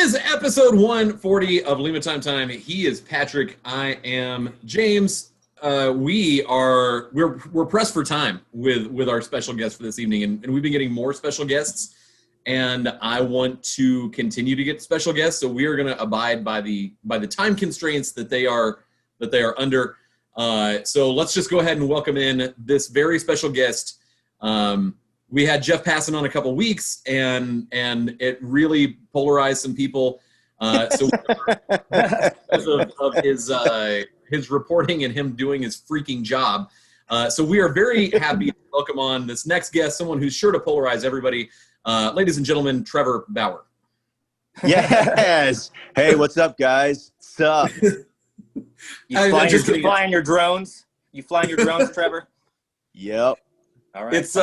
is episode 140 of Lima Time. He is Patrick. I am James. We're pressed for time with our special guest for this evening, and we've been getting more special guests. And I want to continue to get special guests, so we are going to abide by the time constraints that they are under. So let's just go ahead and welcome in this very special guest. We had Jeff passing on a couple weeks, and it really polarized some people. So because of his reporting and him doing his freaking job. So we are very happy to welcome on this next guest, someone who's sure to polarize everybody. Ladies and gentlemen, Trevor Bauer. Yes. Hey, what's up, guys? What's up? You flying your drones? You flying your drones, Trevor? Yep. All right. It's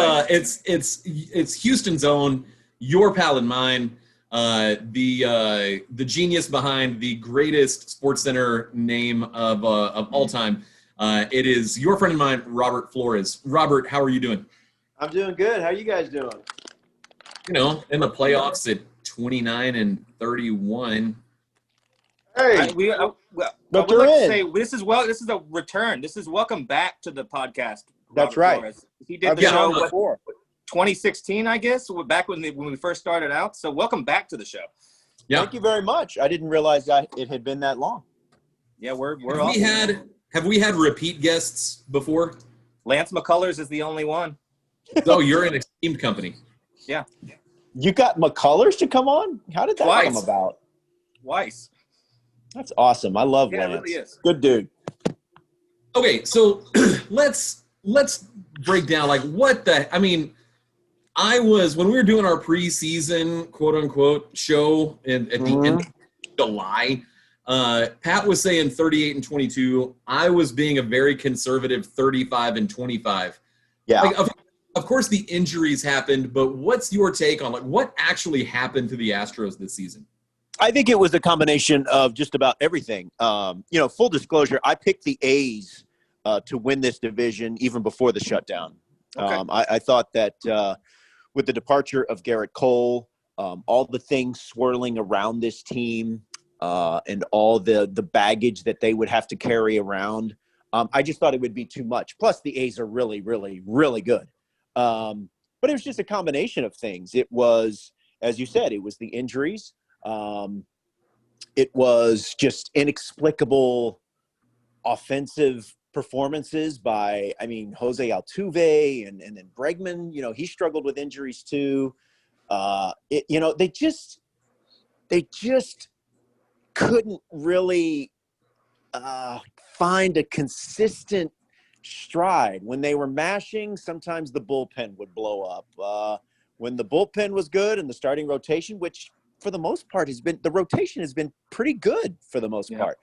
Houston's own, your pal and mine, the genius behind the greatest Sports Center name of all time. It is your friend of mine, Robert Flores. Robert, how are you doing? I'm doing good. How are you guys doing? You know, in the playoffs at 29 and 31. Hey, I would like to say this is a return. This is welcome back to the podcast. That's Robert right. Flores. He did the show before 2016, I guess, back when we first started out. So welcome back to the show. Yeah. Thank you very much. I didn't realize that it had been that long. Yeah, we're Have we had repeat guests before? Lance McCullers is the only one. Oh, you're an esteemed company. Yeah. You got McCullers to come on? How did that Twice. come about? Twice. That's awesome. I love Yeah, Lance. it really is. Good dude. Okay, so let's break down when we were doing our preseason quote unquote show at the end of July, Pat was saying 38 and 22. I was being a very conservative 35 and 25. Yeah. Of course the injuries happened, but what's your take on what actually happened to the Astros this season? I think it was a combination of just about everything. Full disclosure, I picked the A's to win this division even before the shutdown. Okay. I thought that with the departure of Garrett Cole, all the things swirling around this team and all the baggage that they would have to carry around, I just thought it would be too much. Plus, the A's are really, really, really good. But it was just a combination of things. It was, as you said, it was the injuries. It was just inexplicable offensive performances by, Jose Altuve and then Bregman. He struggled with injuries too. They just couldn't really find a consistent stride. When they were mashing, sometimes the bullpen would blow up. When the bullpen was good and the starting rotation, which for the most part the rotation has been pretty good for the most part.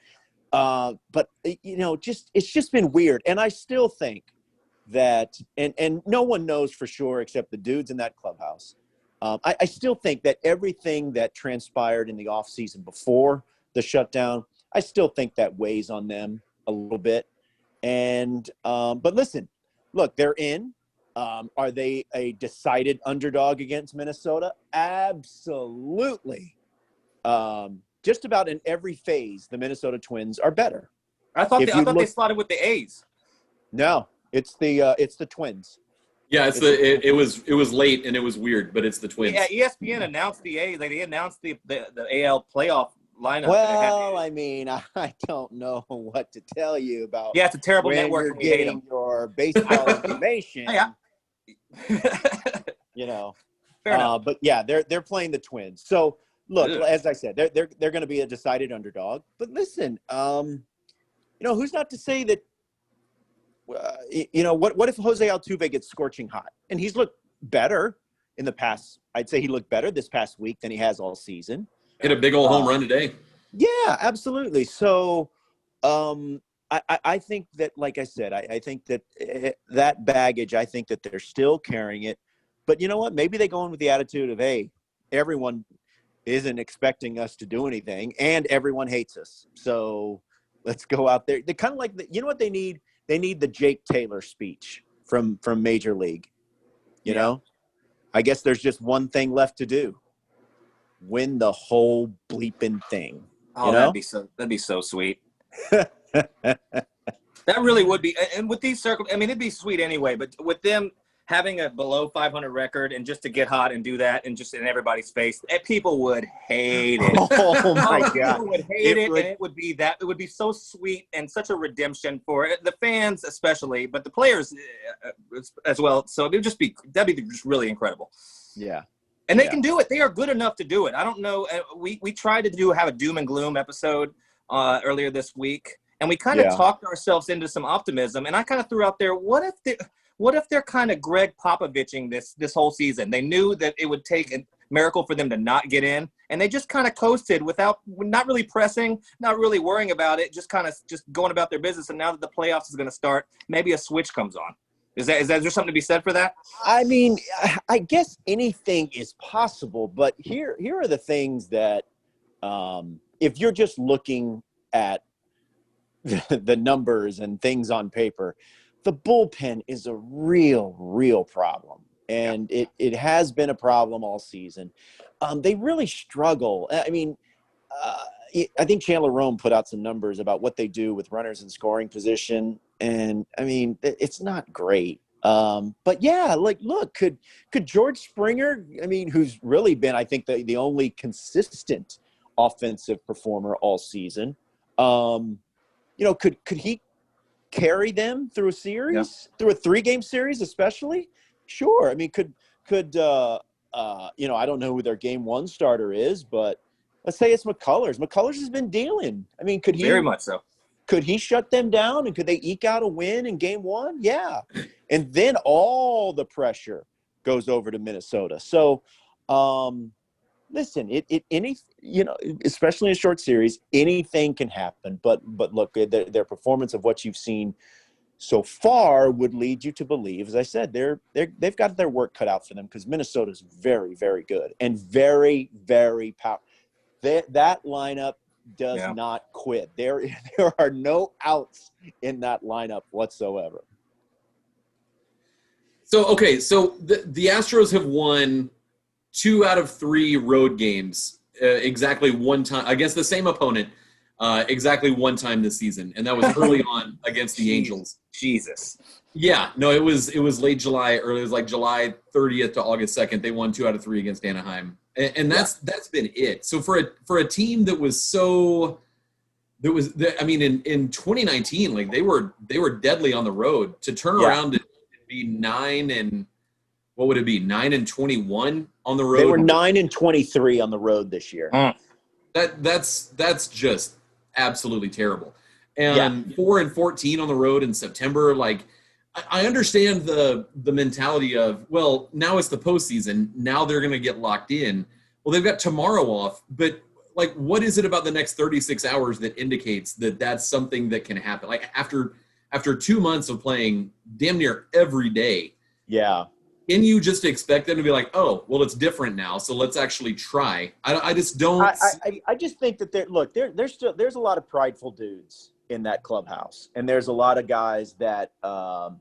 But it's just been weird. And I still think that, and no one knows for sure except the dudes in that clubhouse. I still think that everything that transpired in the offseason before the shutdown, I still think that weighs on them a little bit. And, but listen, look, they're in. Are they a decided underdog against Minnesota? Absolutely. Just about in every phase, the Minnesota Twins are better. I thought they slotted with the A's. No, it's the Twins. Yeah, it was late and it was weird, but it's the Twins. Yeah, ESPN announced the A's. They announced the AL playoff lineup. Well, I don't know what to tell you about. Yeah, it's a terrible when network. You're and we hate getting them. your baseball information. Yeah. Fair enough. But yeah, they're playing the Twins. So look, as I said, they're going to be a decided underdog. But listen, who's not to say that? What if Jose Altuve gets scorching hot and he's looked better in the past? I'd say he looked better this past week than he has all season. Hit a big old home run today. Yeah, absolutely. So I think that, like I said, I think that that baggage, I think that they're still carrying it. But you know what? Maybe they go in with the attitude of, hey, everyone isn't expecting us to do anything and everyone hates us. So let's go out there. They kind of like, you know what they need? They need the Jake Taylor speech from Major League. You know? I guess there's just one thing left to do. win the whole bleeping thing. Oh, you know? that'd be so sweet. That really would be. And with these I mean, it'd be sweet anyway, but with them having a below 500 record and just to get hot and do that and just in everybody's face, people would hate it. Oh my God. People would hate it, and it would be so sweet and such a redemption for the fans especially, but the players as well. So that'd be just really incredible. Yeah. And they can do it. They are good enough to do it. I don't know. We tried to have a doom and gloom episode earlier this week, and we kind of talked ourselves into some optimism. And I kind of threw out there, what if they're kind of Greg Popoviching this whole season? They knew that it would take a miracle for them to not get in, and they just kind of coasted without not really pressing, not really worrying about it, just going about their business. And now that the playoffs is going to start, maybe a switch comes on. Is there something to be said for that? I mean, I guess anything is possible, but here are the things that if you're just looking at the numbers and things on paper, the bullpen is a real problem. And it has been a problem all season. They really struggle. I mean, I think Chandler Rome put out some numbers about what they do with runners in scoring position. And I mean, it's not great. But yeah, like, look, could George Springer, I mean, who's really been, I think, the only consistent offensive performer all season, could he carry them through a series, through a 3-game series, especially? Sure. I mean, could I don't know who their game 1 starter is, but let's say it's McCullers. McCullers has been dealing. I mean, could he? Very much so. Could he shut them down, and could they eke out a win in game 1? Yeah. And then all the pressure goes over to Minnesota. So, listen, especially in a short series, anything can happen. But look, their performance of what you've seen so far would lead you to believe, as I said, they've got their work cut out for them, because Minnesota's very, very good and very, very powerful. That lineup does not quit. There are no outs in that lineup whatsoever. So the Astros have won 2 out of 3 road games exactly one time against the same opponent exactly one time this season, and that was early on against the Angels. Jesus. Yeah, no, it was late July, it was like July 30th to August 2nd. They won 2 out of 3 against Anaheim, and that's been it. So for a team that was in 2019, like they were deadly on the road, to turn around and be 9 and what would it be 9-21 on the road? They were 9-23 on the road this year. That's just absolutely terrible. And 4-14 on the road in September. Like, I understand the mentality of, well, now it's the postseason. Now they're going to get locked in. Well, they've got tomorrow off, but like, what is it about the next 36 hours that indicates that that's something that can happen? Like after 2 months of playing damn near every day. Yeah. Can you just expect them to be like, oh, well, it's different now, so let's actually try? I just don't. I just think that there's a lot of prideful dudes in that clubhouse, and there's a lot of guys that have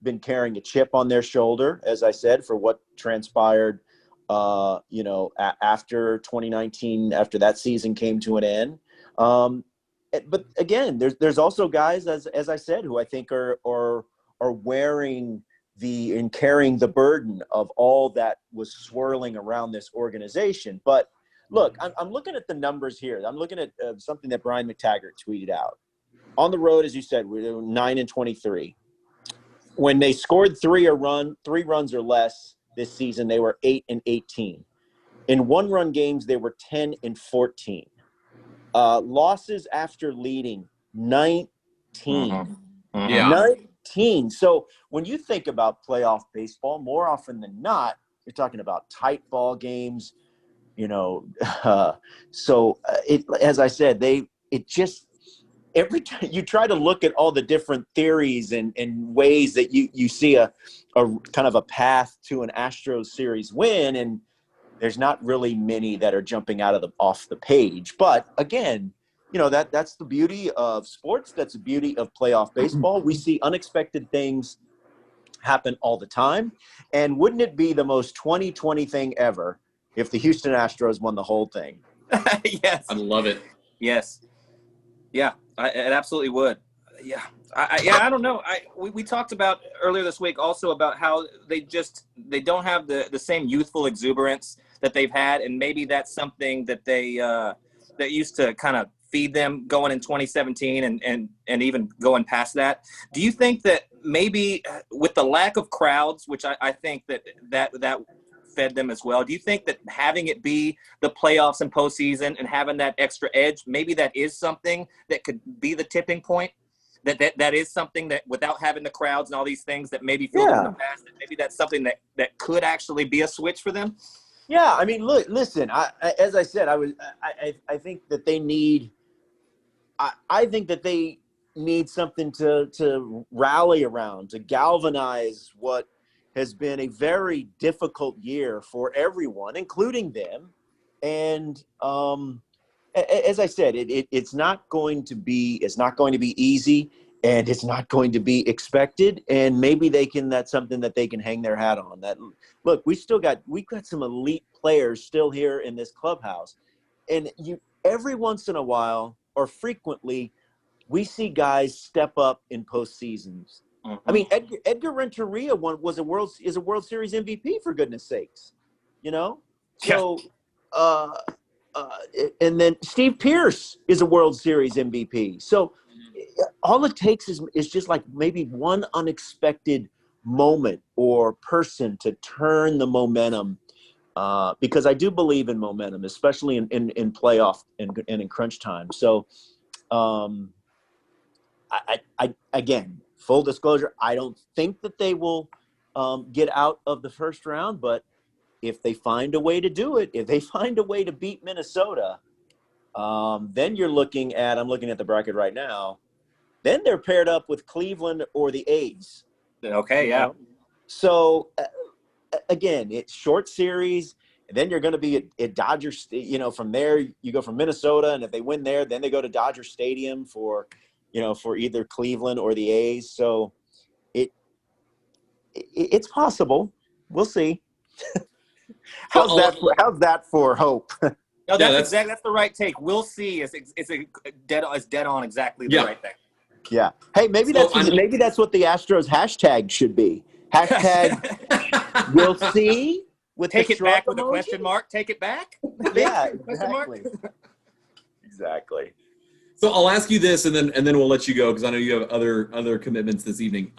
been carrying a chip on their shoulder, as I said, for what transpired, after 2019, after that season came to an end. But again, there's also guys, as I said, who I think are wearing and carrying the burden of all that was swirling around this organization. But look, I'm looking at the numbers here. I'm looking at something that Brian McTaggart tweeted out. On the road, as you said, we're 9-23. When they scored 3 runs or less this season, they were 8-18. In 1-run games, they were 10-14. Losses after leading, 19. Yeah. 19. So when you think about playoff baseball, more often than not, you're talking about tight ball games, as I said, every time you try to look at all the different theories and ways that you see a kind of a path to an Astros series win, and there's not really many that are jumping off the page. But again, that's the beauty of sports. That's the beauty of playoff baseball. We see unexpected things happen all the time. And wouldn't it be the most 2020 thing ever if the Houston Astros won the whole thing. Yes. I love it. Yes. Yeah, it absolutely would. Yeah. I don't know. We talked about earlier this week also about how they don't have the same youthful exuberance that they've had, and maybe that's something that that used to kind of feed them going in 2017 and even going past that. Do you think that maybe with the lack of crowds, which I think that fed them as well, do you think that having it be the playoffs and postseason and having that extra edge, maybe that is something that could be the tipping point? That is something that without having the crowds and all these things that maybe feel in the past, that maybe that's something that could actually be a switch for them? Yeah, I mean, look, listen. As I said, I think that they need. I think that they need something to rally around, to galvanize what has been a very difficult year for everyone, including them. And as I said, it's not going to be easy, and it's not going to be expected. And maybe that's something that they can hang their hat on. That look, we've got some elite players still here in this clubhouse, and every once in a while or frequently, we see guys step up in postseasons. Mm-hmm. I mean, Edgar Renteria is a World Series MVP, for goodness sakes, you know. So, and then Steve Pearce is a World Series MVP. So, all it takes is just like maybe one unexpected moment or person to turn the momentum. Because I do believe in momentum, especially in playoff and in crunch time. So, I again, full disclosure, I don't think that they will get out of the first round. But if they find a way to do it, if they find a way to beat Minnesota, then I'm looking at the bracket right now. Then they're paired up with Cleveland or the A's. Okay, yeah. So again, it's short series, and then you're going to be at Dodger. From there you go from Minnesota, and if they win there, then they go to Dodger Stadium for either Cleveland or the A's. So it's possible. We'll see. How's that for hope? No, that's the right take. We'll see. It's dead on exactly the right thing. Yeah. Hey, maybe that's what the Astros hashtag should be. Hashtag we'll see. Take it back with a question mark. Take it back. Yeah, exactly. Exactly. So I'll ask you this, and then we'll let you go because I know you have other commitments this evening.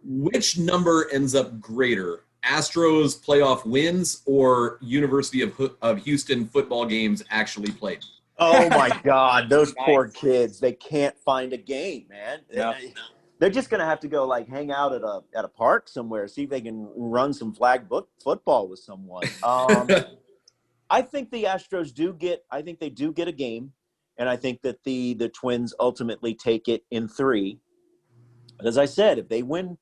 Which number ends up greater, Astros playoff wins or University of Houston football games actually played? Oh my God, those poor kids! They can't find a game, man. No. They're just gonna have to go hang out at a park somewhere, see if they can run some flag football with someone. I think the Astros do get a game, and I think that the Twins ultimately take it in 3. But as I said, if they win,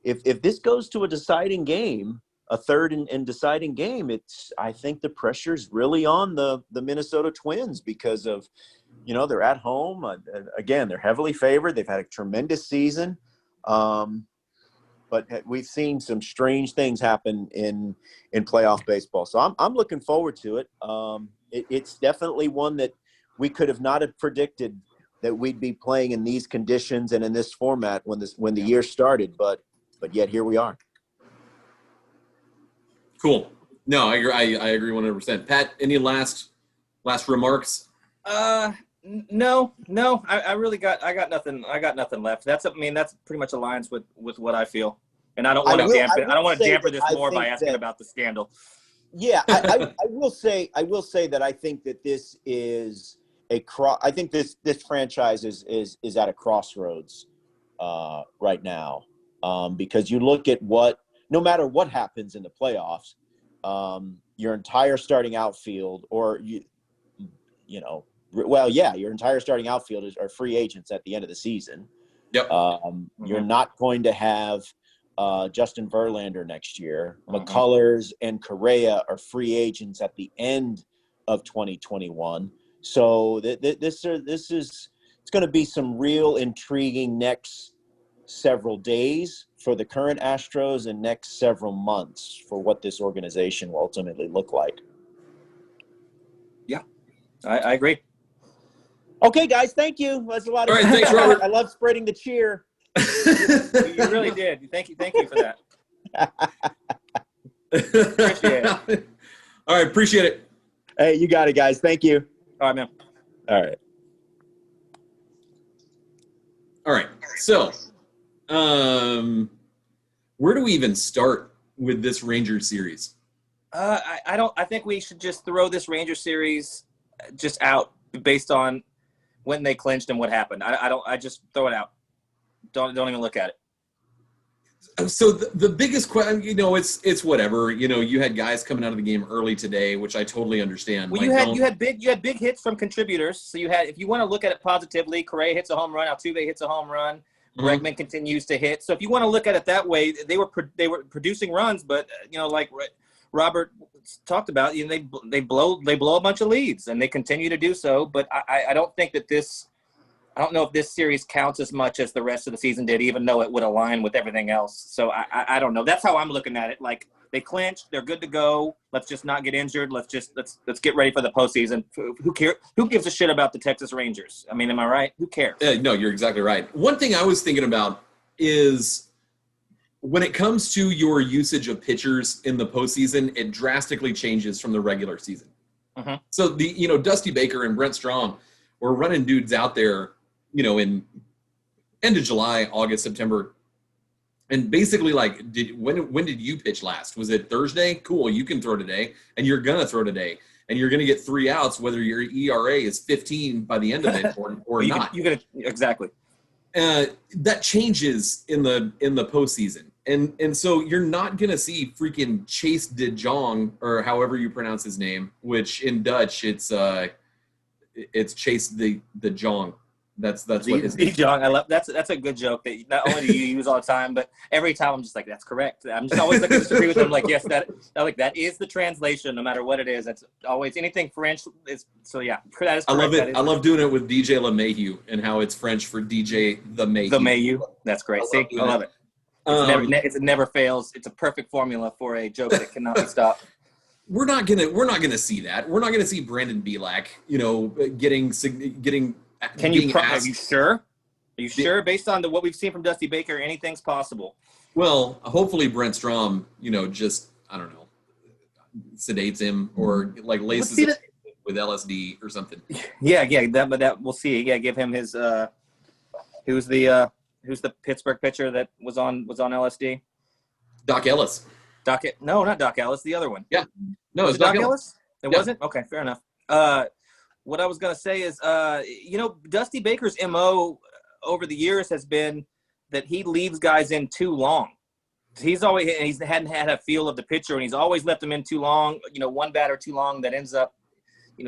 if this goes to a deciding game, a third and deciding game, I think the pressure's really on the Minnesota Twins because of, they're at home. Again, they're heavily favored. They've had a tremendous season. But we've seen some strange things happen in playoff baseball. So I'm looking forward to it. It's definitely one that we could have not have predicted that we'd be playing in these conditions and in this format when the year started. But yet here we are. Cool. No, I agree 100%. Pat, any last remarks? No. I really got nothing. I got nothing left. That's pretty much aligns with what I feel. And I don't want to dampen. I don't want to dampen this more by asking about the scandal. Yeah, I will say that I think that this is I think this franchise is at a crossroads right now, because you look at no matter what happens in the playoffs, your entire starting outfield, or your entire starting outfield are free agents at the end of the season. Yep. You're not going to have Justin Verlander next year. McCullers and Correa are free agents at the end of 2021. So it's going to be some real intriguing next several days for the current Astros and next several months for what this organization will ultimately look like. Yeah, I agree. Okay, guys, thank you. That's a lot of. All right, thanks, Robert. I love spreading the cheer. You really did. Thank you for that. Appreciate it. All right, appreciate it. Hey, you got it, guys. Thank you. All right, man. All right. All right. So, where do we even start with this Rangers series? I think we should just throw this Ranger series just out based on when they clinched and what happened. I just throw it out. Don't even look at it. So the biggest question, it's whatever. You had guys coming out of the game early today, which I totally understand. Well, you had big hits from contributors. So if you want to look at it positively, Correa hits a home run, Altuve hits a home run, Bregman continues to hit. So if you want to look at it that way, they were producing runs, but like Robert talked about, they blow a bunch of leads and they continue to do so. But I don't think that I don't know if this series counts as much as the rest of the season did, even though it would align with everything else. So I don't know. That's how I'm looking at it. Like, they clinched, they're good to go. Let's just not get injured. Let's get ready for the postseason. Who cares? Who gives a shit about the Texas Rangers? I mean, am I right? Who cares? No, you're exactly right. One thing I was thinking about is when it comes to your usage of pitchers in the postseason, it drastically changes from the regular season. So Dusty Baker and Brent Strom were running dudes out there, in end of July, August, September. And basically, like, when did you pitch last? Was it Thursday? Cool, you can throw today, and you're going to throw today. And you're going to get 3 outs, whether your ERA is 15 by the end of it or not. Exactly. That changes in the postseason. And so you're not going to see freaking Chase De Jong, or however you pronounce his name, which in Dutch, it's Chase De Jong. That's what his name is. Jong. I love that's a good joke that not only do you use all the time, but every time I'm just like, that's correct. I'm just always looking to disagree with them. Like, yes, that is the translation, no matter what it is. That's always anything French is. So yeah, that is correct. I love it. I love doing it with DJ LeMahieu and how it's French for DJ the Mayhew. The Mayhew. That's great. I love it. It never fails. It's a perfect formula for a joke that cannot be stopped. We're not gonna see that. We're not gonna see Brandon Bielak, getting. Are you sure? Are you sure? Based on what we've seen from Dusty Baker, anything's possible. Well, hopefully Brent Strom, just, I don't know, sedates him or like laces him with LSD or something. Yeah. That we'll see. Yeah, give him his. Who's the Pittsburgh pitcher that was on LSD? Doc Ellis. No, not Doc Ellis. The other one. Yeah. No, was it's Doc Ellis. It wasn't? Okay, fair enough. What I was going to say is, Dusty Baker's MO over the years has been that he leaves guys in too long. He hadn't had a feel of the pitcher, and he's always left them in too long, one batter too long that ends up,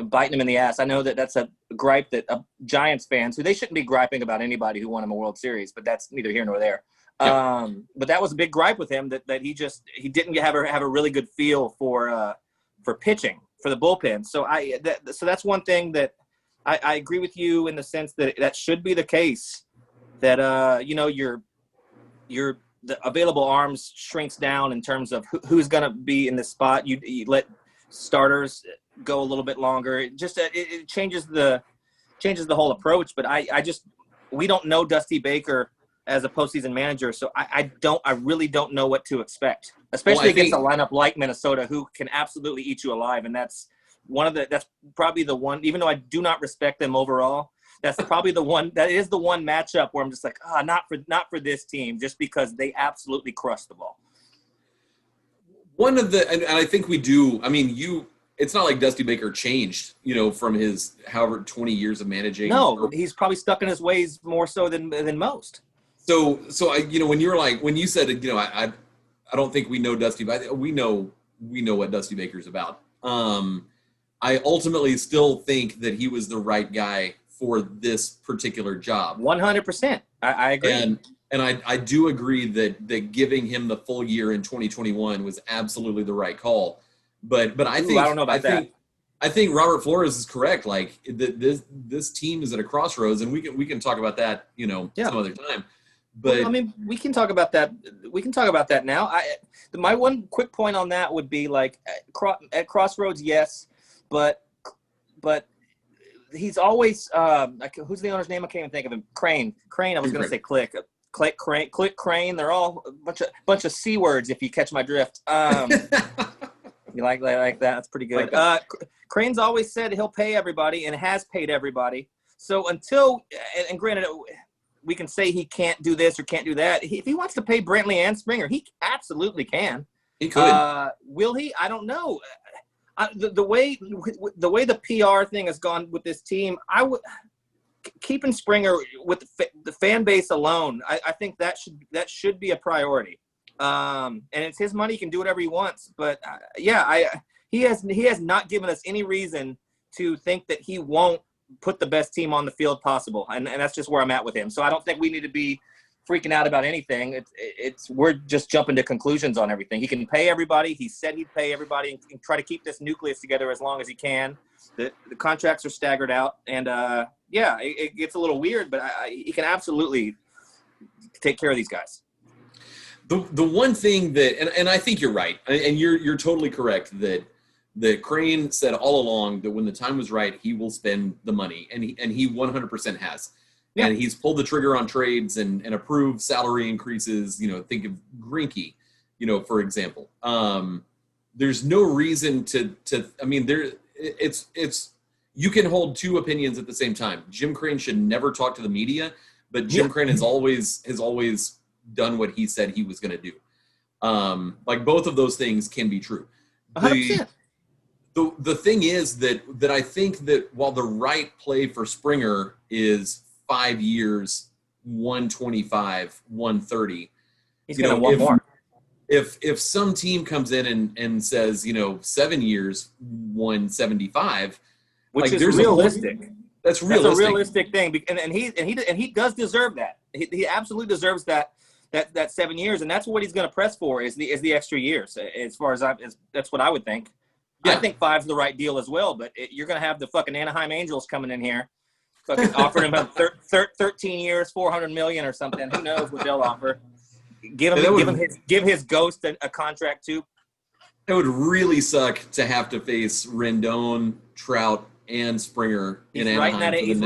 biting him in the ass. I know that's a gripe that Giants fans, who they shouldn't be griping about anybody who won him a World Series, but that's neither here nor there. Yeah. But that was a big gripe with him that he didn't have a really good feel for pitching, for the bullpen. So so that's one thing that I agree with you in the sense that should be the case, that your the available arms shrinks down in terms of who's going to be in this spot. You let starters go a little bit longer. It changes the whole approach. But we don't know Dusty Baker as a postseason manager, so I really don't know what to expect, especially against a lineup like Minnesota, who can absolutely eat you alive. And that's probably the one, even though I do not respect them overall, that's probably the one matchup where I'm just like, not for this team, just because they absolutely crush the ball. And I think we do. I mean, it's not like Dusty Baker changed, from his however 20 years of managing. No, he's probably stuck in his ways more so than most. So when you said, I don't think we know Dusty, but we know what Dusty Baker's about. I ultimately still think that he was the right guy for this particular job. 100%. I agree. And I do agree that giving him the full year in 2021 was absolutely the right call. But I think I don't know about that. I think Robert Flores is correct. Like this team is at a crossroads, and we can talk about that, some other time. But well, I mean, we can talk about that. We can talk about that now. My one quick point on that would be like at Crossroads, yes, but he's always who's the owner's name? I can't even think of him. Crane. I was going to say Click. Crane. They're all a bunch of C words. If you catch my drift. You like that? That's pretty good. Crane's always said he'll pay everybody and has paid everybody. So until and granted, we can say he can't do this or can't do that. If he wants to pay Brantley and Springer, he absolutely can. he could. Will he? I don't know. The way the PR thing has gone with this team, I would keeping Springer with the fan base alone. I think that should be a priority. And it's his money; he can do whatever he wants. But he has not given us any reason to think that he won't put the best team on the field possible, and that's just where I'm at with him. So I don't think we need to be freaking out about anything. We're just jumping to conclusions on everything. He can pay everybody. He said he'd pay everybody and try to keep this nucleus together as long as he can. The contracts are staggered out, and it gets a little weird, but he can absolutely take care of these guys. The one thing that, and I think you're right, and you're totally correct that Crane said all along that when the time was right, he will spend the money, and he 100% has. Yeah. And he's pulled the trigger on trades and approved salary increases. Think of Greinke, for example. There's no reason to. I mean, you can hold two opinions at the same time. Jim Crane should never talk to the media, but Jim Crane has always done what he said he was going to do. Like both of those things can be true. 100%. The thing is that I think that while the right play for Springer is 5 years, 125, 130, he's going to want more. If some team comes in and says 7 years, 175, which is realistic. That's realistic. That's a realistic thing, and he does deserve that. He absolutely deserves that 7 years, and that's what he's going to press for is the extra years. As far as that's what I would think. Yeah. I think 5's the right deal as well, but you're going to have the fucking Anaheim Angels coming in here, fucking offering him 13 years, $400 million or something. Who knows what they'll offer? Give his ghost a contract too. It would really suck to have to face Rendon, Trout, and Springer in Anaheim. He's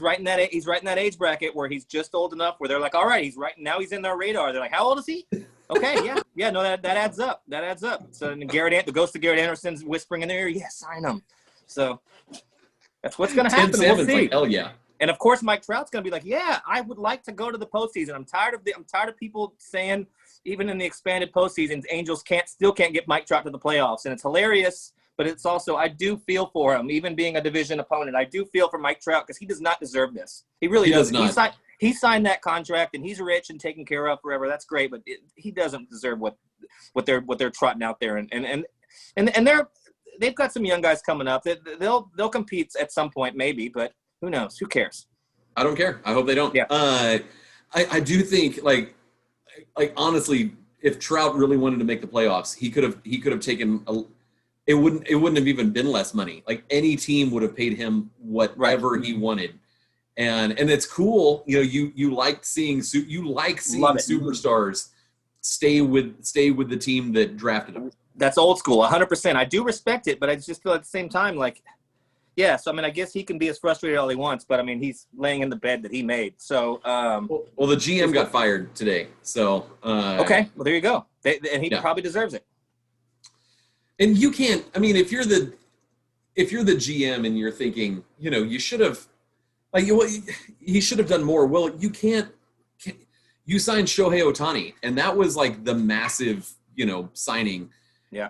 right in that age bracket where he's just old enough where they're like, all right, now he's in their radar. They're like, how old is he? Okay, yeah, no, that adds up. So the ghost of Garrett Anderson's whispering in their ear, yeah, sign him. So that's what's going to happen. We'll see. Like, hell yeah. And of course, Mike Trout's going to be like, yeah, I would like to go to the postseason. I'm tired of people saying even in the expanded postseasons, Angels still can't get Mike Trout to the playoffs, and it's hilarious. But it's also, I do feel for him, even being a division opponent. I do feel for Mike Trout because he does not deserve this. He really doesn't. He signed that contract, and he's rich and taken care of forever. That's great, but he doesn't deserve what they're trotting out there. And they've got some young guys coming up. They'll compete at some point, maybe, but who knows? Who cares? I don't care. I hope they don't. Yeah. I do think like honestly, if Trout really wanted to make the playoffs, he could have taken it wouldn't have even been less money. Like any team would have paid him whatever he wanted. And it's cool, you like seeing superstars stay with the team that drafted them. That's old school, 100%. I do respect it, but I just feel at the same time like, yeah. So I mean, I guess he can be as frustrated all he wants, but I mean, he's laying in the bed that he made. So, well, the GM got fired today. So okay, well there you go. And he probably deserves it. And you can't. I mean, if you're the GM and you're thinking, you should have. He should have done more. Well, you can't. You signed Shohei Ohtani, and that was like the massive, signing. Yeah.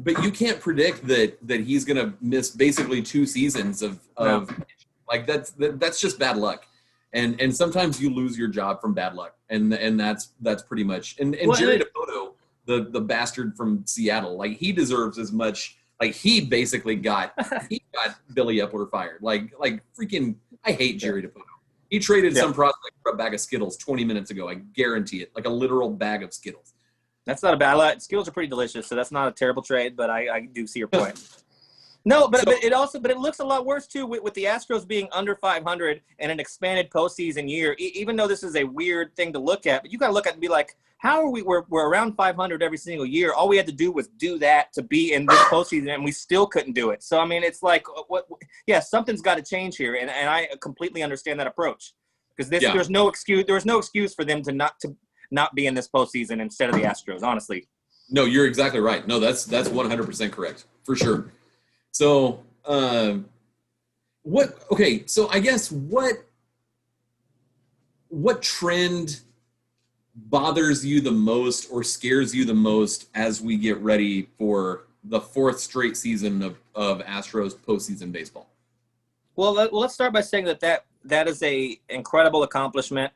But you can't predict that he's going to miss basically 2 seasons of like that's just bad luck. And sometimes you lose your job from bad luck, and that's pretty much. And Jerry DePoto, the bastard from Seattle, like he deserves as much. Like he basically got Billy Epler fired. Like freaking. I hate Jerry DePoto. He traded some prospect for a bag of Skittles 20 minutes ago. I guarantee it. Like a literal bag of Skittles. That's not a bad lot. Skittles are pretty delicious, so that's not a terrible trade, but I do see your point. No, but it looks a lot worse too with the Astros being under 500 and an expanded postseason year. Even though this is a weird thing to look at, but you got to look at it and be like, how are we're around 500 every single year? All we had to do was do that to be in this postseason, and we still couldn't do it. So I mean, it's like, what? Yeah, something's got to change here, and I completely understand that approach because there's no excuse. There was no excuse for them to not be in this postseason instead of the Astros. Honestly. No, you're exactly right. No, that's 100% correct for sure. So, so I guess what trend bothers you the most or scares you the most as we get ready for the fourth straight season of Astros postseason baseball? Well, let's start by saying that is a incredible accomplishment.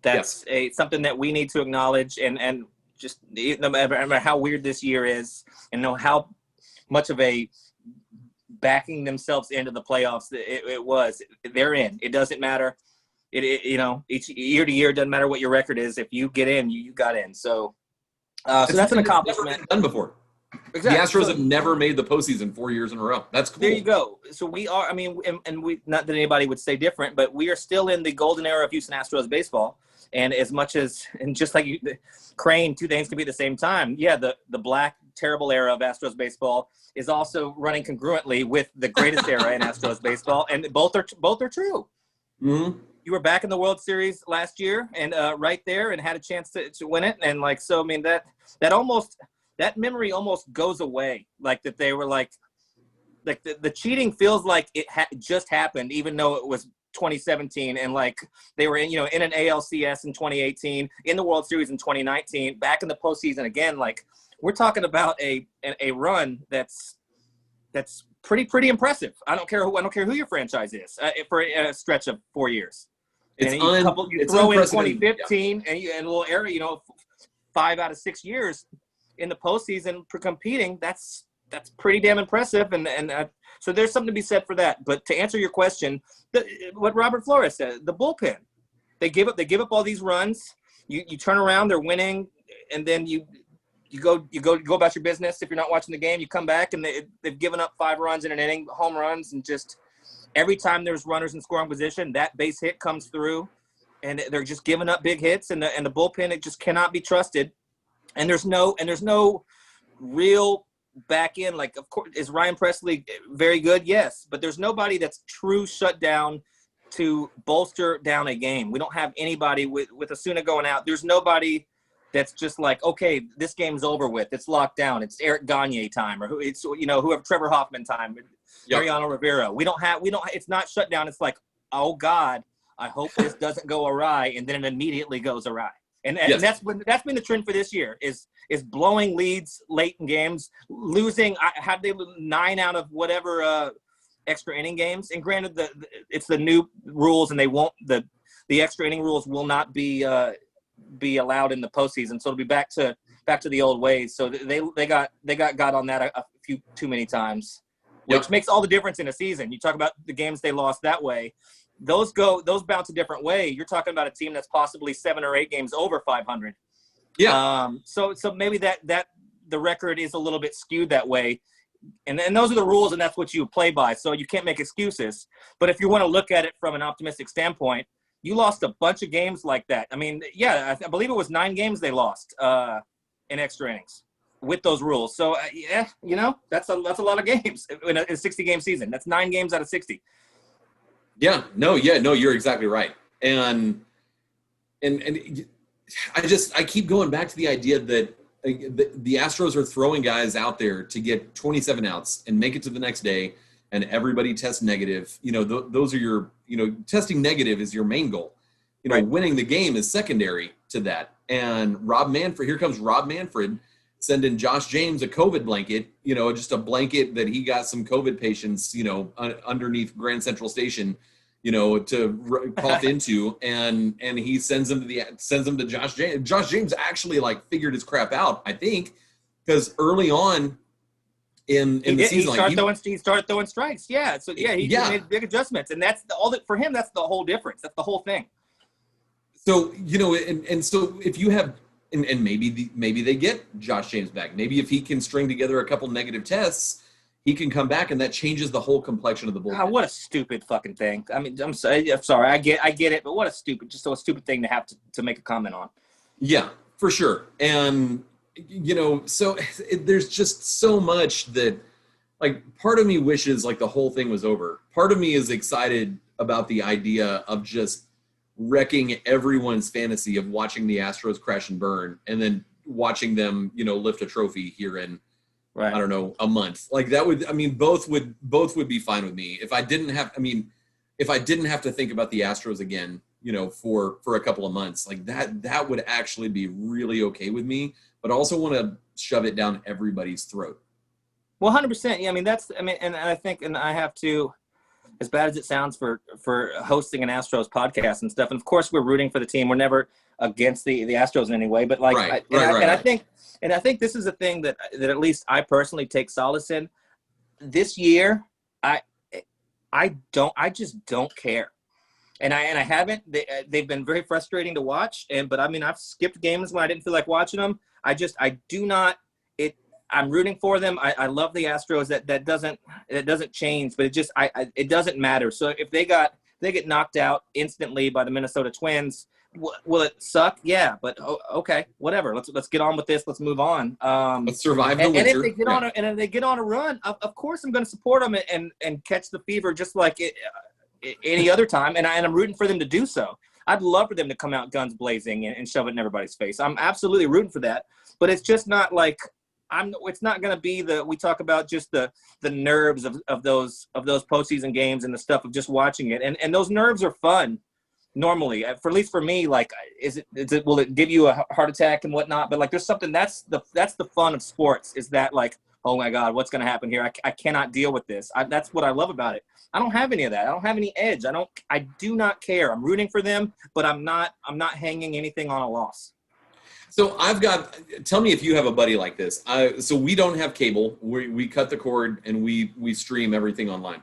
That's something that we need to acknowledge and just no matter how weird this year is and know how much of a backing themselves into the playoffs they're in. It doesn't matter. Each year to year, doesn't matter what your record is. If you get in, you got in. So that's an accomplishment. Never been done before. Exactly. The Astros have never made the postseason 4 years in a row. That's cool. There you go. So we are. I mean, and we not that anybody would say different, but we are still in the golden era of Houston Astros baseball. And as much as, and just like Crane, two things can be at the same time. Yeah, the black, terrible era of Astros baseball is also running congruently with the greatest era in Astros baseball. And both are true. Mm-hmm. You were back in the World Series last year and right there and had a chance to win it. And so, I mean, that memory almost goes away. Like that they were like the cheating feels like it just happened, even though it was 2017 and like they were in an ALCS in 2018, in the World Series in 2019, back in the postseason again. Like we're talking about a run that's pretty impressive. I don't care who your franchise is for a stretch of 4 years. It's you throw in 2015 and a little area, 5 out of 6 years in the postseason for competing. That's pretty damn impressive, and so there's something to be said for that. But to answer your question, what Robert Flores said, the bullpen, they give up all these runs. You turn around, they're winning, and then you go about your business. If you're not watching the game, you come back and they've given up 5 runs in an inning, home runs, and just every time there's runners in scoring position, that base hit comes through, and they're just giving up big hits, and the bullpen, it just cannot be trusted. And there's no real back in, like, of course, is Ryan Presley very good? Yes, but there's nobody that's true shutdown to bolster down a game. We don't have anybody with Osuna going out. There's nobody that's just like, okay, this game's over with. It's locked down. It's Eric Gagne time, or whoever, Trevor Hoffman time, Mariano Rivera. We don't. It's not shut down. It's like, oh God, I hope this doesn't go awry, and then it immediately goes awry. And that's been the trend for this year is blowing leads late in games, losing. Have they 9 out of whatever extra inning games? And granted, it's the new rules, and they won't the extra inning rules will not be allowed in the postseason. So it'll be back to the old ways. So they got on that a few too many times, which makes all the difference in a season. You talk about the games they lost that way. Those bounce a different way. You're talking about a team that's possibly 7 or 8 games over 500. Yeah. So maybe that the record is a little bit skewed that way, and those are the rules, and that's what you play by. So you can't make excuses. But if you want to look at it from an optimistic standpoint, you lost a bunch of games like that. I mean, I believe it was 9 games they lost in extra innings with those rules. So that's a lot of games in a 60-game season. That's 9 games out of 60. No, you're exactly right. And I keep going back to the idea that the Astros are throwing guys out there to get 27 outs and make it to the next day, and everybody tests negative. Those are your, testing negative is your main goal. Right. Winning the game is secondary to that. And here comes Rob Manfred sending Josh James a COVID blanket, just a blanket that he got some COVID patients, underneath Grand Central Station, to cough into, and he sends them to Josh James. Josh James actually figured his crap out, I think, because early on in the season, he started throwing strikes. Yeah, so he made big adjustments, and that's for him. That's the whole difference. That's the whole thing. So and so if you have. And maybe they get Josh James back. Maybe if he can string together a couple negative tests, he can come back, and that changes the whole complexion of the bullpen. God, what a stupid fucking thing. I mean, I'm sorry. I get it, but what a stupid thing to have to make a comment on. Yeah, for sure. And, so there's just so much that, like, part of me wishes, like, the whole thing was over. Part of me is excited about the idea of just wrecking everyone's fantasy of watching the Astros crash and burn and then watching them, lift a trophy here in, right, I don't know, a month. Like, that would, both would be fine with me. If I didn't have to think about the Astros again, for a couple of months, like that would actually be really okay with me, but I also want to shove it down everybody's throat. Well, 100%. Yeah, and I think, and I have to, as bad as it sounds for hosting an Astros podcast and stuff, and of course we're rooting for the team. We're never against the Astros in any way, but like, I think this is a thing that at least I personally take solace in. This year, I just don't care. And I haven't. They've been very frustrating to watch. But I've skipped games when I didn't feel like watching them. I do not. I'm rooting for them. I love the Astros. That doesn't change. But it doesn't matter. So if they get knocked out instantly by the Minnesota Twins, will it suck? Yeah. But okay, whatever. Let's get on with this. Let's move on. Let's survive the winter. And if they get on a run, of course I'm going to support them and catch the fever just like any other time, and I'm rooting for them to do so. I'd love for them to come out guns blazing and shove it in everybody's face. I'm absolutely rooting for that, but it's just not like it's not going to be we talk about just the nerves of those postseason games and the stuff of just watching it, and those nerves are fun normally. At least for me, like will it give you a heart attack and whatnot? But like there's something that's the fun of sports, is that like, oh my God, what's going to happen here? I cannot deal with this. That's what I love about it. I don't have any of that. I don't have any edge. I do not care. I'm rooting for them, but I'm not hanging anything on a loss. So tell me if you have a buddy like this. So we don't have cable. We cut the cord and we stream everything online,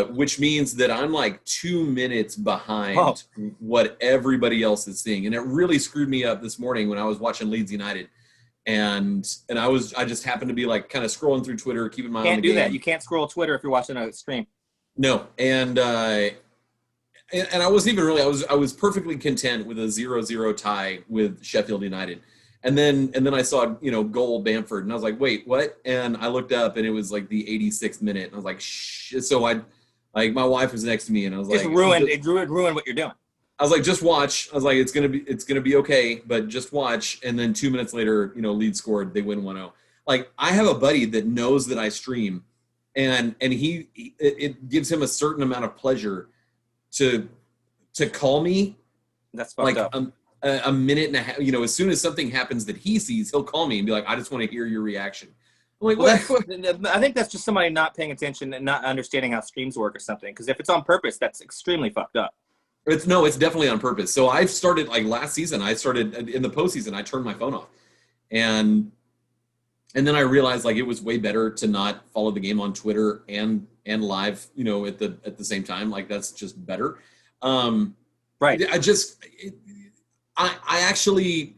which means that I'm like 2 minutes behind what everybody else is seeing. And it really screwed me up this morning when I was watching Leeds United. And I just happened to be like kind of scrolling through Twitter, keeping my eye on the game. Can't do that. You can't scroll Twitter if you're watching a stream. No, and I wasn't even really. I was perfectly content with a 0-0 tie with Sheffield United, and then I saw goal Bamford, and I was like, wait, what? And I looked up, and it was like the 86th minute, and I was like, shit. So my wife was next to me, and I was like, it ruined what you're doing. I was like, just watch. I was like, it's gonna be okay, but just watch. And then 2 minutes later, Leeds scored. They win 1-0. Like, I have a buddy that knows that I stream, and it gives him a certain amount of pleasure to call me. That's fucked up. A minute and a half. As soon as something happens that he sees, he'll call me and be like, I just want to hear your reaction. I'm like, what? I think that's just somebody not paying attention and not understanding how streams work or something. Because if it's on purpose, that's extremely fucked up. It's definitely on purpose. So I've started, like last season, in the postseason, I turned my phone off. And then I realized like it was way better to not follow the game on Twitter and live, at the same time. Like that's just better. Right. I actually,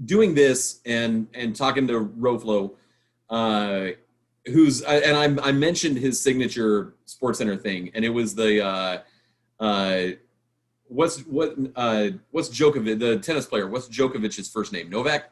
doing this and talking to Roflo, who's I mentioned his signature SportsCenter thing, and it was the what's Djokovic, the tennis player? What's Djokovic's first name? Novak.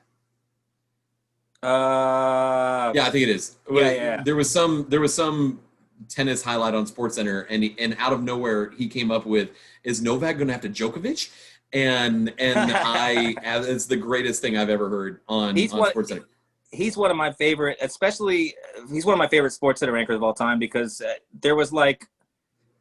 Yeah, I think it is. Yeah. There was some tennis highlight on SportsCenter, and out of nowhere he came up with, is Novak going to have to Djokovic? And it's the greatest thing I've ever heard on SportsCenter. He's one of my favorite, he's one of my favorite SportsCenter anchors of all time, because there was like,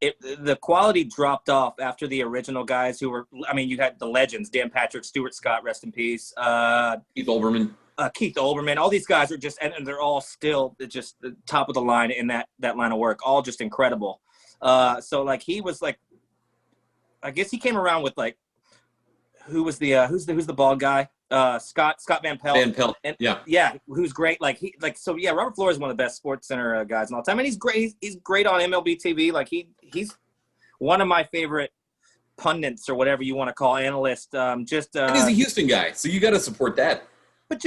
the quality dropped off after the original guys who were, you had the legends, Dan Patrick, Stuart Scott, rest in peace. Keith Olbermann, all these guys are just, and they're all still just the top of the line in that line of work, all just incredible. So like he was like, I guess he came around with like, who's the bald guy? Scott Van Pelt. Van Pelt. And, yeah, who's great. Robert Flores is one of the best SportsCenter guys in all time, and he's great. He's great on MLBTV. Like he's one of my favorite pundits, or whatever you want to call analyst. And he's a Houston guy, so you got to support that. but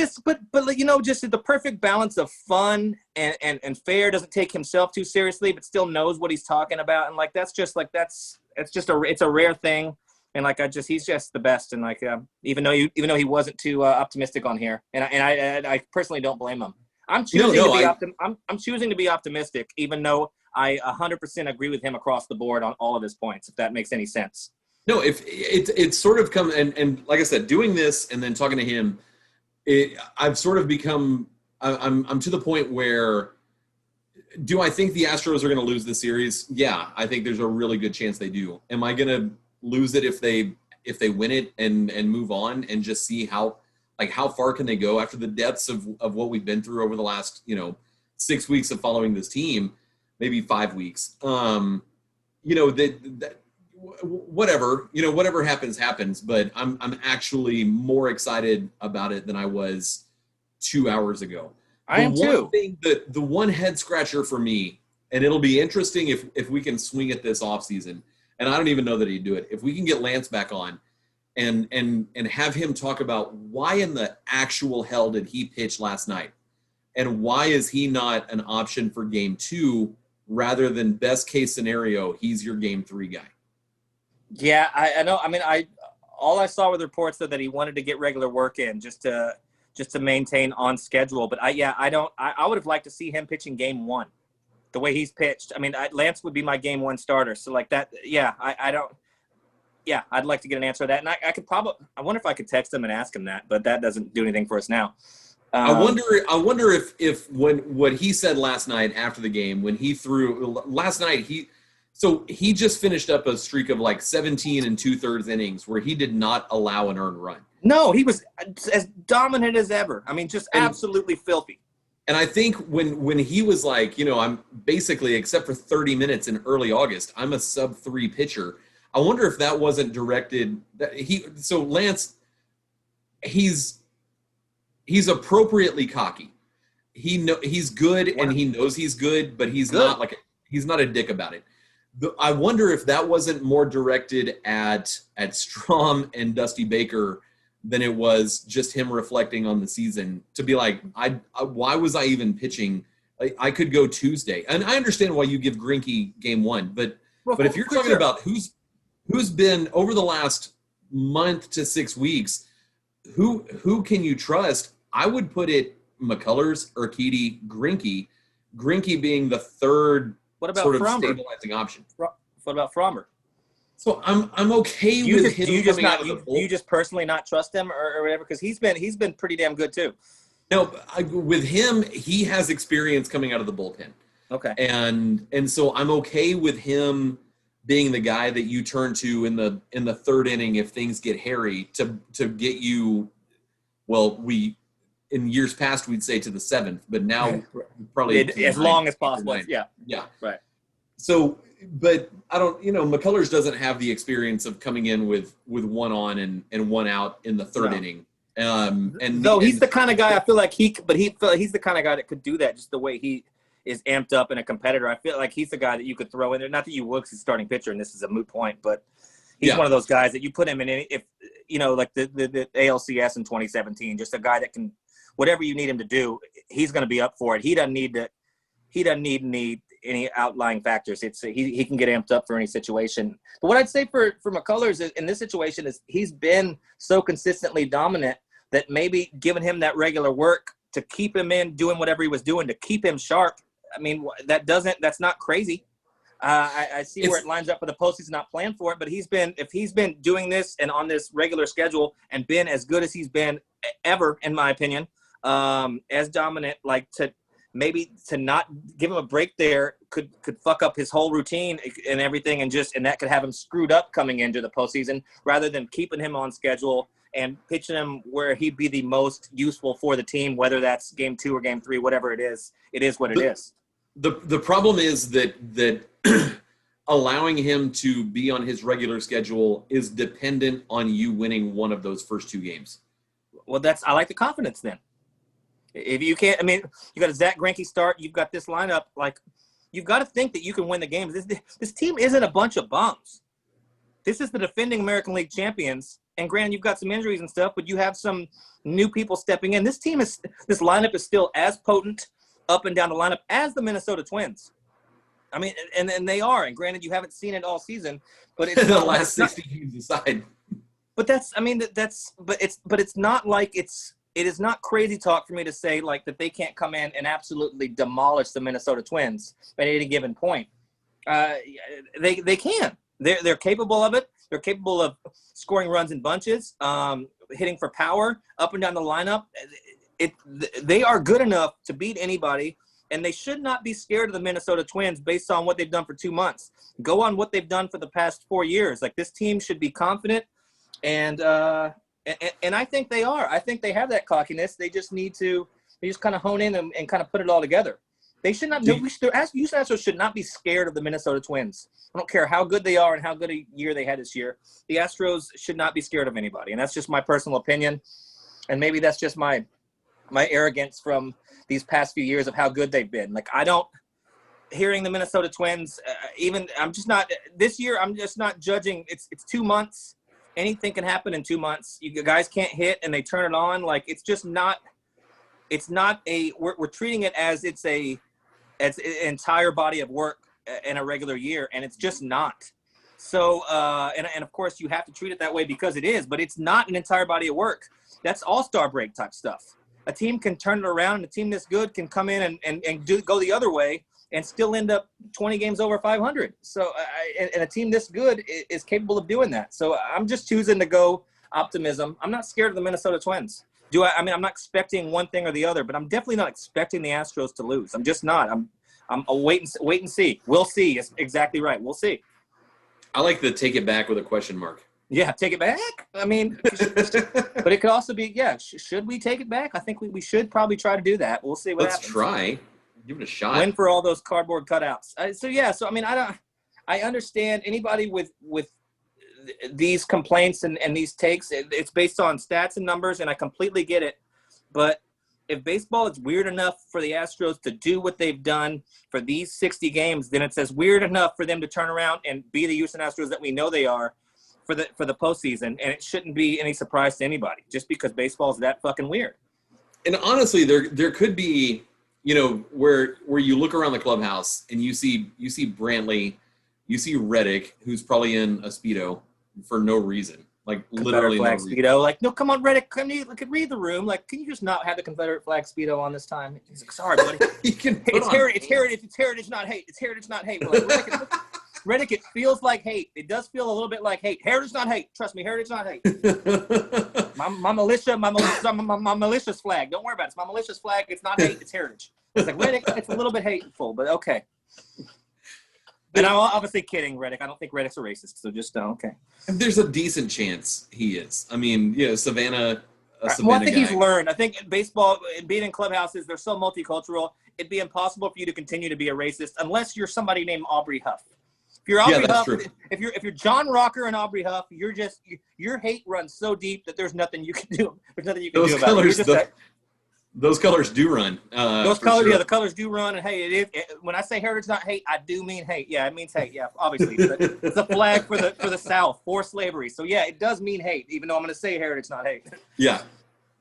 you know, just the perfect balance of fun and fair. Doesn't take himself too seriously, but still knows what he's talking about. And like it's a rare thing. And like he's just the best. And like even though he wasn't too optimistic on here, and I personally don't blame him. I'm choosing to be optimistic, even though I 100% agree with him across the board on all of his points. If that makes any sense. No, if it's sort of come and like I said, doing this and then talking to him. I've sort of become I'm to the point where do I think the Astros are going to lose the series? Yeah, I think there's a really good chance they do. Am I going to lose it if they win it and move on and just see how far can they go after the depths of what we've been through over the last 6 weeks of following this team, maybe 5 weeks. Whatever happens, but I'm actually more excited about it than I was 2 hours ago. I am too. The one head scratcher for me, and it'll be interesting if we can swing it this offseason, and I don't even know that he'd do it. If we can get Lance back on and have him talk about why in the actual hell did he pitch last night? And why is he not an option for game 2 rather than best case scenario, he's your game 3 guy? Yeah, I know. I mean, all I saw with reports that he wanted to get regular work in just to maintain on schedule. But I would have liked to see him pitching game 1, the way he's pitched. I mean, Lance would be my game 1 starter. So like that, yeah, I'd like to get an answer to that. And I wonder if I could text him and ask him that, but that doesn't do anything for us now. I wonder if when what he said last night after the game, when he threw last night, he just finished up a streak of like 17 2/3 innings where he did not allow an earned run. No, he was as dominant as ever. I mean, just absolutely filthy. And I think when he was like, I'm basically, except for 30 minutes in early August, I'm a sub-3 pitcher. I wonder if that wasn't directed. Lance, he's appropriately cocky. He's good and he knows he's good, but he's not a dick about it. I wonder if that wasn't more directed at Strom and Dusty Baker than it was just him reflecting on the season to be like, why was I even pitching? I could go Tuesday. And I understand why you give Greinke game 1, but if you're talking about who's been over the last month to 6 weeks, who can you trust? I would put it McCullers, Urquidy, Greinke being the third sort of stabilizing option. What about Frommer? So I'm okay with him. Do you just personally not trust him or whatever? Because he's been pretty damn good too. No, with him, he has experience coming out of the bullpen. Okay. And so I'm okay with him being the guy that you turn to in the third inning if things get hairy to get you. Well, in years past we'd say to the 7th, but now probably as long as possible. Yeah. Right. So, but I don't. McCullers doesn't have the experience of coming in with one on and one out in the third inning. He's the kind of guy I feel like he's the kind of guy that could do that. Just the way he is amped up and a competitor, I feel like he's the guy that you could throw in there. Not that you would, because he's starting pitcher, and this is a moot point, but he's one of those guys that you put him in any, if like the ALCS in 2017, just a guy that can whatever you need him to do, he's going to be up for it. He doesn't need any outlying factors. He can get amped up for any situation. But what I'd say for McCullers in this situation is he's been so consistently dominant that maybe giving him that regular work to keep him in doing whatever he was doing to keep him sharp. I mean, that's not crazy. I see where it lines up for the postseason, not planned for it, but if he's been doing this and on this regular schedule and been as good as he's been ever, in my opinion, as dominant, like to not give him a break there could fuck up his whole routine and everything, and that could have him screwed up coming into the postseason rather than keeping him on schedule and pitching him where he'd be the most useful for the team, whether that's game 2 or game 3, whatever it is what it is. The problem is that allowing him to be on his regular schedule is dependent on you winning one of those first 2 games. Well, I like the confidence then. If you can't, I mean, you got a Zach Greinke start, you've got this lineup, like you've got to think that you can win the games. This team isn't a bunch of bums. This is the defending American League champions And granted, you've got some injuries and stuff, but you have some new people stepping in. This lineup is still as potent up and down the lineup as the Minnesota Twins. I mean, and they are. And granted, you haven't seen it all season, but it's the last 60 games aside. But it's not like it is not crazy talk for me to say like that they can't come in and absolutely demolish the Minnesota Twins at any given point. They can. They're capable of it. They're capable of scoring runs in bunches, hitting for power up and down the lineup. They are good enough to beat anybody, and they should not be scared of the Minnesota Twins based on what they've done for 2 months. Go on what they've done for the past 4 years. Like, this team should be confident, and I think they are. I think they have that cockiness. They just need to kind of hone in and kind of put it all together. They should not. Houston Astros should not be scared of the Minnesota Twins. I don't care how good they are and how good a year they had this year. The Astros should not be scared of anybody, and that's just my personal opinion. And maybe that's just my arrogance from these past few years of how good they've been. Like, I don't hearing the Minnesota Twins. I'm just not this year. I'm just not judging. It's 2 months. Anything can happen in 2 months. You guys can't hit and they turn it on. Like, it's just not. It's not we're treating it as it's an entire body of work in a regular year, and it's just not. So, and of course you have to treat it that way because it is, but it's not an entire body of work. That's all-star break type stuff. A team can turn it around, and a team this good can come in and go the other way and still end up 20 games over 500. So, and a team this good is capable of doing that. So I'm just choosing to go optimism. I'm not scared of the Minnesota Twins. I'm not expecting one thing or the other, but I'm definitely not expecting the Astros to lose. I'm just not. I'm a wait and see. We'll see. It's exactly right. We'll see. I like the take it back with a question mark. Yeah, take it back. I mean, but it could also be, should we take it back? I think we should probably try to do that. We'll see what happens. Let's try. Give it a shot. Win for all those cardboard cutouts. So I mean, I understand anybody with these complaints and these takes. It's based on stats and numbers, and I completely get it. But if baseball is weird enough for the Astros to do what they've done for these 60 games, then it's as weird enough for them to turn around and be the Houston Astros that we know they are for the postseason. And it shouldn't be any surprise to anybody just because baseball is that fucking weird. And honestly, there could be, where you look around the clubhouse and you see Brantley, you see Reddick, who's probably in a Speedo for no reason. Like, literally no reason. Speedo. Like, no, come on, Reddick. Read the room. Like, can you just not have the Confederate flag Speedo on this time? He's like, sorry, buddy. It's heritage, not hate. It's heritage, not hate. Like, Reddick, it feels like hate. It does feel a little bit like hate. Heritage, not hate. Trust me, heritage, not hate. my militia's flag. Don't worry about it. It's my militia's flag. It's not hate. It's heritage. It's like, Reddick, it's a little bit hateful, but okay. And I'm obviously kidding, Reddick. I don't think Reddick's a racist, so just okay. There's a decent chance he is. I mean, Savannah. Well, I think he's learned. I think baseball, being in clubhouses, they're so multicultural. It'd be impossible for you to continue to be a racist unless you're somebody named Aubrey Huff. If you're Aubrey Huff, if you're John Rocker and Aubrey Huff, your hate runs so deep that there's nothing you can do. There's nothing you can do about it. Those colors do run. Those colors, sure. Yeah, the colors do run. And hey, when I say heritage, not hate, I do mean hate. Yeah, it means hate. Yeah, obviously, it's a flag for the South, for slavery. So yeah, it does mean hate, even though I'm going to say heritage, not hate. Yeah,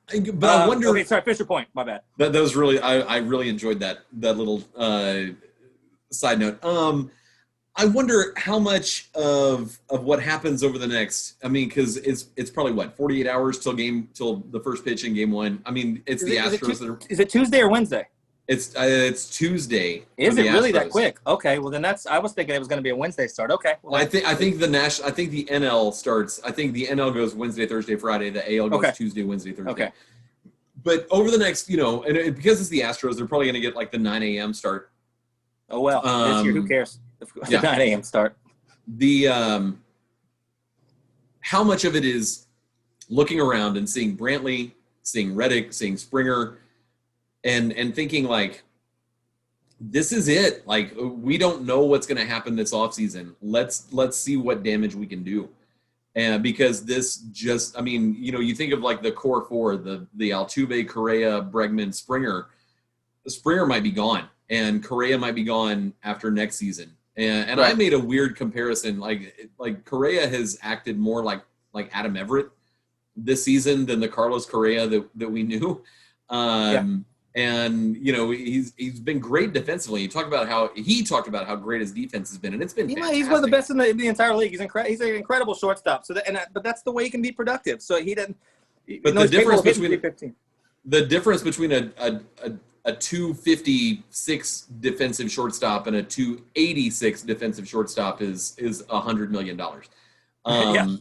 but I wonder. Okay, sorry, finish your point. My bad. That was really. I really enjoyed that little side note. I wonder how much of what happens over the next. I mean, because it's probably 48 hours till the first pitch in game one. I mean, it's the Astros. Is it Tuesday or Wednesday? It's Tuesday. Is it really that quick? Okay, well then I was thinking it was going to be a Wednesday start. Okay. Well, I think the NL starts. I think the NL goes Wednesday, Thursday, Friday. The AL goes Tuesday, Wednesday, Thursday. Okay. But over the next, and because it's the Astros, they're probably going to get like the 9 a.m. start. Oh well, this year, who cares? The 9 a.m. start. The how much of it is looking around and seeing Brantley, seeing Reddick, seeing Springer, and thinking like, this is it. Like, we don't know what's going to happen this offseason. Let's see what damage we can do. And because this just, I mean, you think of like the core four, the Altuve, Correa, Bregman, Springer. Springer might be gone, and Correa might be gone after next season. And right. I made a weird comparison. Like Correa has acted more like Adam Everett this season than the Carlos Correa that we knew. And he's been great defensively. He talked about how great his defense has been, and it's been fantastic. He's one of the best in the entire league. He's an incredible shortstop. So but that's the way he can be productive. So he didn't. But the difference between a 256 defensive shortstop and a 286 defensive shortstop is $100 million. And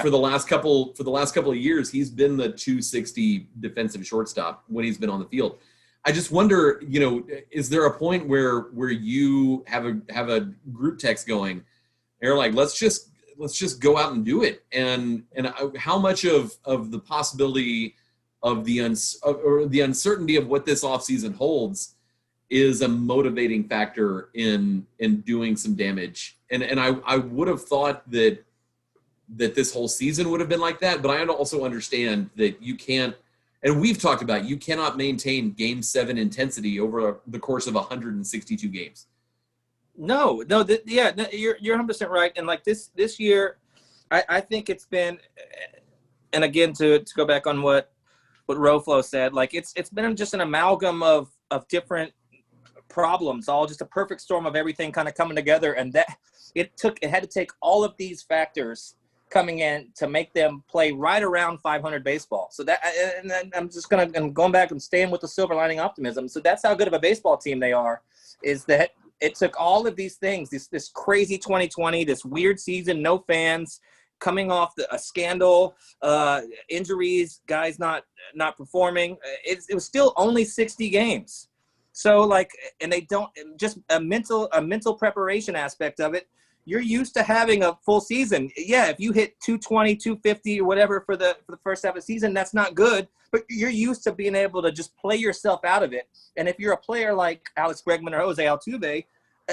for the last couple of years, he's been the 260 defensive shortstop when he's been on the field. I just wonder, is there a point where you have a group text going, they're like, let's just go out and do it, and how much of the possibility of the uncertainty of what this offseason holds is a motivating factor in doing some damage, and I would have thought that this whole season would have been like that, but I also understand that you can't, and we've talked about, you cannot maintain Game 7 intensity over the course of 162 games. No, you're 100% right. And like this year, I think it's been, and again, to go back on what Roflo said, like it's been just an amalgam of different problems, all just a perfect storm of everything kind of coming together. And that it had to take all of these factors coming in to make them play right around 500 baseball. So that, and then I'm going back and staying with the silver lining optimism. So that's how good of a baseball team they are, is that it took all of these things, this crazy 2020, this weird season, no fans, coming off a scandal, injuries, guys not performing. It was still only 60 games. So like, and they don't, just a mental preparation aspect of it. You're used to having a full season. Yeah, if you hit 220, 250 or whatever for the first half of the season, that's not good. But you're used to being able to just play yourself out of it. And if you're a player like Alex Bregman or Jose Altuve,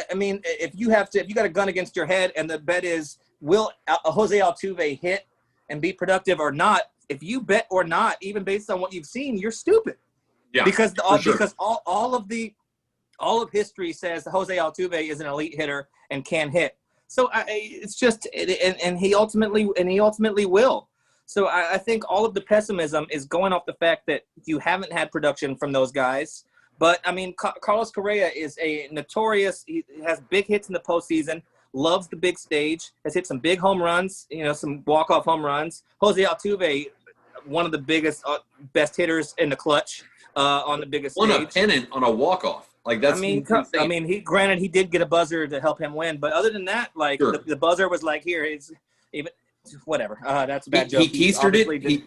I mean, if you got a gun against your head and the bet is, will Jose Altuve hit and be productive or not? If you bet or not, even based on what you've seen, you're stupid. Yeah, because all of history says Jose Altuve is an elite hitter and can hit. So it's just, and he ultimately will. So I think all of the pessimism is going off the fact that you haven't had production from those guys. But I mean, Carlos Correa is he has big hits in the postseason, loves the big stage, has hit some big home runs, some walk-off home runs. Jose Altuve, one of the biggest, best hitters in the clutch on the biggest stage. Won a pennant on a walk-off. Like that's. He did get a buzzer to help him win, but other than that, like sure. the buzzer was like, here, it's even whatever. That's a bad joke. He keistered it.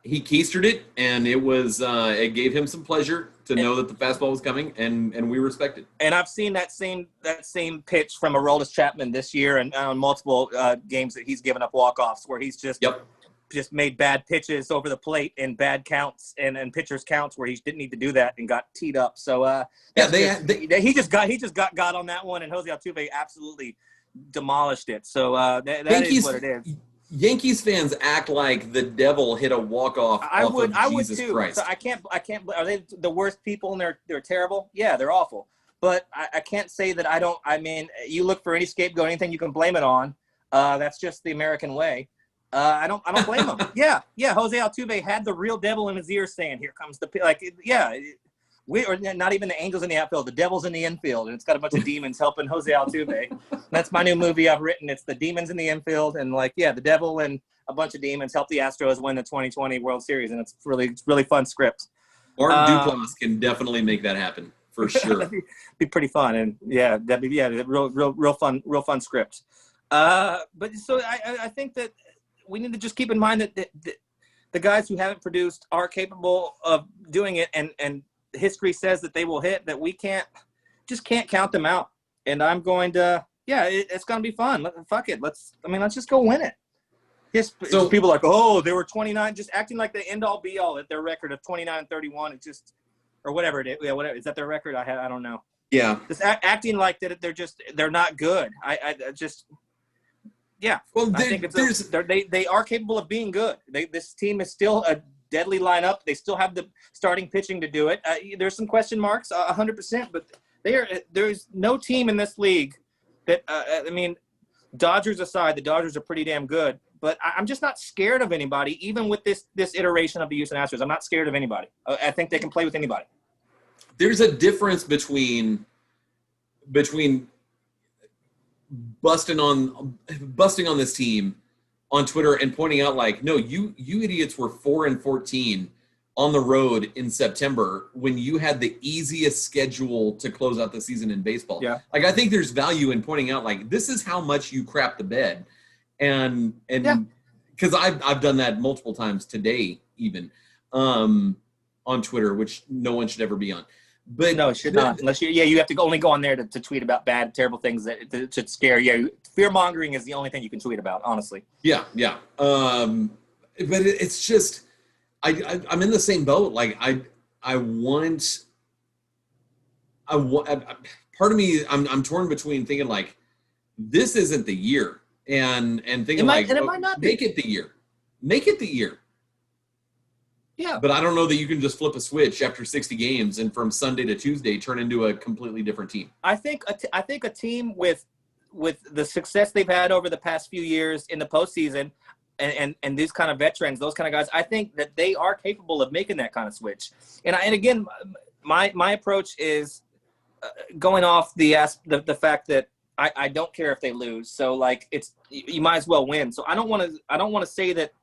He keistered it, and it was it gave him some pleasure to know that the fastball was coming, and we respect it. And I've seen that same pitch from Aroldis Chapman this year, and on multiple games that he's given up walk-offs where he's just made bad pitches over the plate and bad counts and pitchers counts where he didn't need to do that and got teed up. So he just got on that one, and Jose Altuve absolutely demolished it. So that is what it is. Yankees fans act like the devil hit a walk-off. I would too. Christ. So I can't. Are they the worst people and they're terrible? Yeah, they're awful. But I can't say that I don't. I mean, you look for any scapegoat, anything you can blame it on. That's just the American way. I don't blame him. Yeah. Jose Altuve had the real devil in his ear saying, "Here comes the we are not even the angels in the outfield. The devil's in the infield, and it's got a bunch of demons helping Jose Altuve." That's my new movie I've written. It's the demons in the infield, and the devil and a bunch of demons help the Astros win the 2020 World Series, and it's really fun script. Mark Duplass can definitely make that happen for sure. That'd be pretty fun, and that'd be real fun script. But so I think that we need to just keep in mind that the guys who haven't produced are capable of doing it, and history says that they will hit, that we can't count them out. And I'm going to, it's going to be fun. Fuck it. Let's just go win it. So people are like, oh, they were 29, just acting like the end all be all at their record of 29-31. It's just, or whatever it is. Yeah, whatever. Is that their record? I don't know. Yeah. Just acting like that they're not good. Well, I think they are capable of being good. This team is still a deadly lineup. They still have the starting pitching to do it. There's some question marks, 100%, but there's no team in this league that, Dodgers aside, the Dodgers are pretty damn good, I'm just not scared of anybody, even with this iteration of the Houston Astros. I'm not scared of anybody. I think they can play with anybody. There's a difference between busting on this team on Twitter and pointing out like, no, you idiots were 4-14 on the road in September when you had the easiest schedule to close out the season in baseball. Yeah. Like, I think there's value in pointing out like, this is how much you crap the bed. And because I've done that multiple times today, even on Twitter, which no one should ever be on. But no, it should not. Unless you have to only go on there to tweet about bad, terrible things that should scare you. Fear mongering is the only thing you can tweet about, honestly. Yeah. But it's just, I'm in the same boat. Like I want. Part of me, I'm torn between thinking like, this isn't the year, and thinking it might not be. Make it the year. Yeah, but I don't know that you can just flip a switch after 60 games and from Sunday to Tuesday turn into a completely different team. I think a team with the success they've had over the past few years in the postseason, and these kind of veterans, those kind of guys, I think that they are capable of making that kind of switch. And again, my approach is going off the fact that I don't care if they lose. So like you might as well win. So I don't want to say that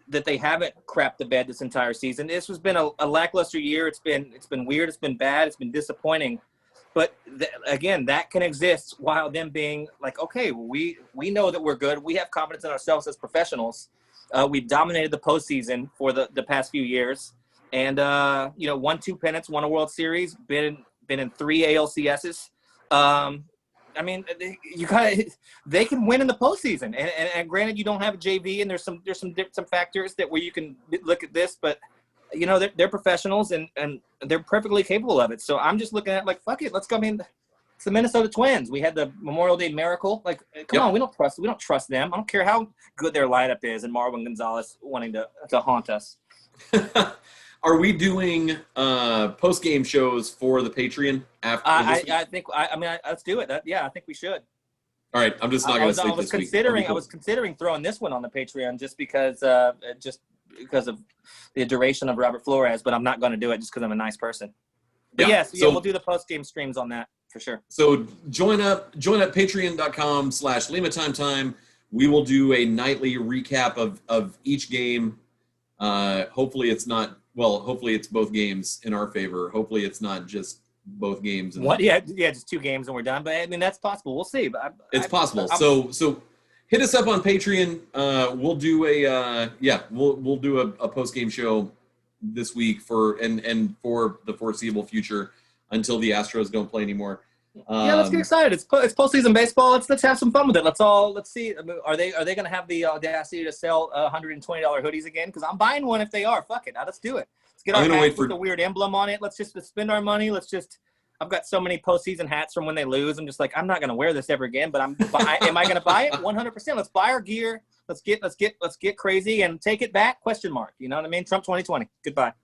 they haven't crapped the bed this entire season. This has been a lackluster year. It's been weird. It's been bad. It's been disappointing. But again, that can exist while them being like, okay, we know that we're good. We have confidence in ourselves as professionals. We've dominated the postseason for the past few years, and won 2 pennants, won a World Series, been in 3 ALCSs. I mean, they can win in the postseason, and granted, you don't have a JV, and there's some factors that where you can look at this, but they're professionals and they're perfectly capable of it. So I'm just looking at like, fuck it, let's go. I mean, it's the Minnesota Twins. We had the Memorial Day Miracle. Like, come on, we don't trust them. I don't care how good their lineup is, and Marwin Gonzalez wanting to haunt us. Are we doing post-game shows for the Patreon after this week? I think let's do it. I think we should. All right, I'm just not going to sleep this week. I was considering throwing this one on the Patreon just because of the duration of Robert Flores, but I'm not going to do it just because I'm a nice person. But we'll do the post-game streams on that for sure. So join up patreon.com/LimaTime. We will do a nightly recap of each game. Hopefully it's both games in our favor. Hopefully it's not just both games. Just 2 games and we're done. But I mean, that's possible. We'll see. But it's possible. So hit us up on Patreon. We'll do we'll do a post game show this week for the foreseeable future until the Astros don't play anymore. Let's get excited. It's postseason baseball. Let's have some fun with it. Let's see. Are they going to have the audacity to sell $120 hoodies again? Because I'm buying one if they are. Fuck it. Now let's do it. Let's get our hats with the weird emblem on it. Let's just spend our money. I've got so many postseason hats from when they lose. I'm just like, I'm not going to wear this ever again. But am I going to buy it? 100%. Let's buy our gear. Let's get crazy and take it back? ? You know what I mean? Trump 2020. Goodbye.